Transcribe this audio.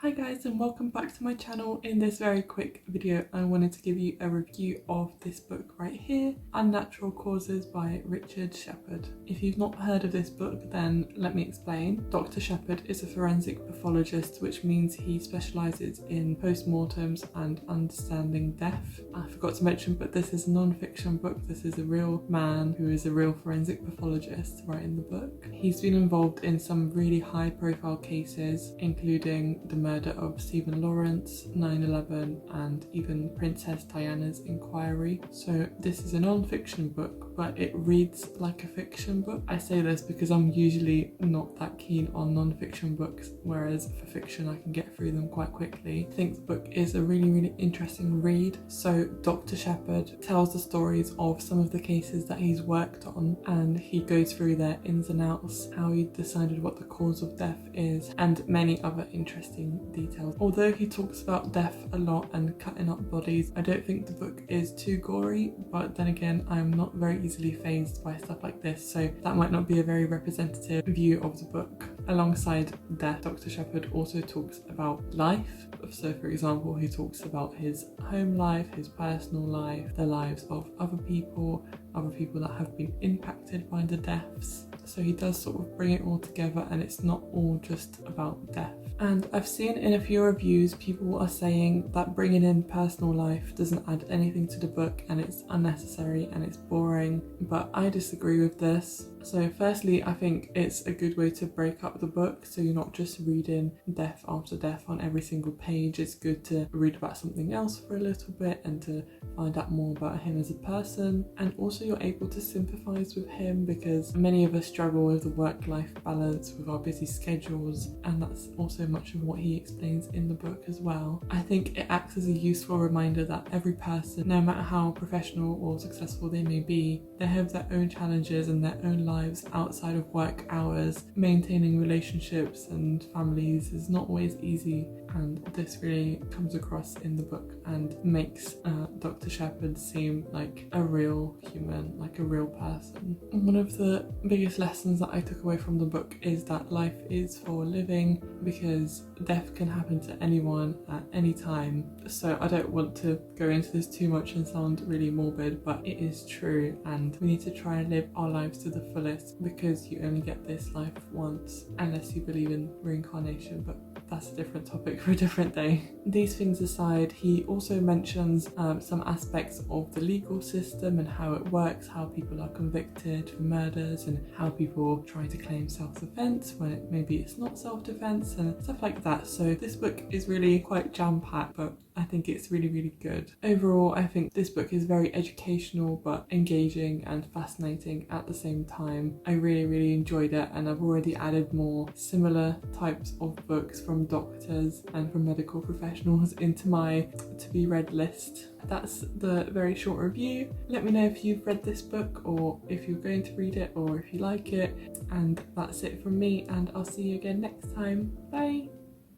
Hi guys and welcome back to my channel. In this very quick video I wanted to give you a review of this book right here, Unnatural Causes by Richard Shepherd. If you've not heard of this book then let me explain. Dr. Shepherd is a forensic pathologist, which means he specialises in post-mortems and understanding death. I forgot to mention, but this is a non-fiction book. This is a real man who is a real forensic pathologist writing the book. He's been involved in some really high profile cases, including the murder of Stephen Lawrence, 9/11 and even Princess Diana's inquiry. So this is a non-fiction book, but it reads like a fiction book. I say this because I'm usually not that keen on non-fiction books, whereas for fiction I can get through them quite quickly. I think the book is a really interesting read. So Dr. Shepherd tells the stories of some of the cases that he's worked on, and he goes through their ins and outs, how he decided what the cause of death is, and many other interesting details. Although he talks about death a lot and cutting up bodies, I don't think the book is too gory, but then again I'm not very easily fazed by stuff like this, so that might not be a very representative view of the book. Alongside death, Dr. Shepherd also talks about life. So for example, he talks about his home life, his personal life, the lives of other people that have been impacted by the deaths. So he does sort of bring it all together, and it's not all just about death. And I've seen in a few reviews people are saying that bringing in personal life doesn't add anything to the book and it's unnecessary and it's boring, but I disagree with this. So firstly, I think it's a good way to break up the book, so you're not just reading death after death on every single page. It's good to read about something else for a little bit and to find out more about him as a person, and also you're able to sympathise with him because many of us struggle with the work-life balance with our busy schedules, and that's also much of what he explains in the book as well. I think it acts as a useful reminder that every person, no matter how professional or successful they may be, they have their own challenges and their own lives outside of work hours. Maintaining relationships and families is not always easy, and this really comes across in the book and makes Dr. Shepherd seem like a real human, like a real person. One of the biggest lessons that I took away from the book is that life is for living, because death can happen to anyone at any time. So I don't want to go into this too much and sound really morbid, but it is true, and we need to try and live our lives to the fullest, because you only get this life once, unless you believe in reincarnation, but that's a different topic for a different day. These things aside, he also mentions some aspects of the legal system and how it works, how people are convicted for murders and how people try to claim self-defense when maybe it's not self-defense and stuff like that. So this book is really quite jam-packed, but I think it's really good. Overall, I think this book is very educational but engaging and fascinating at the same time. I really enjoyed it, and I've already added more similar types of books from doctors and from medical professionals into my to be read list. That's the very short review. Let me know if you've read this book or if you're going to read it or if you like it. And that's it from me, and I'll see you again next time. Bye!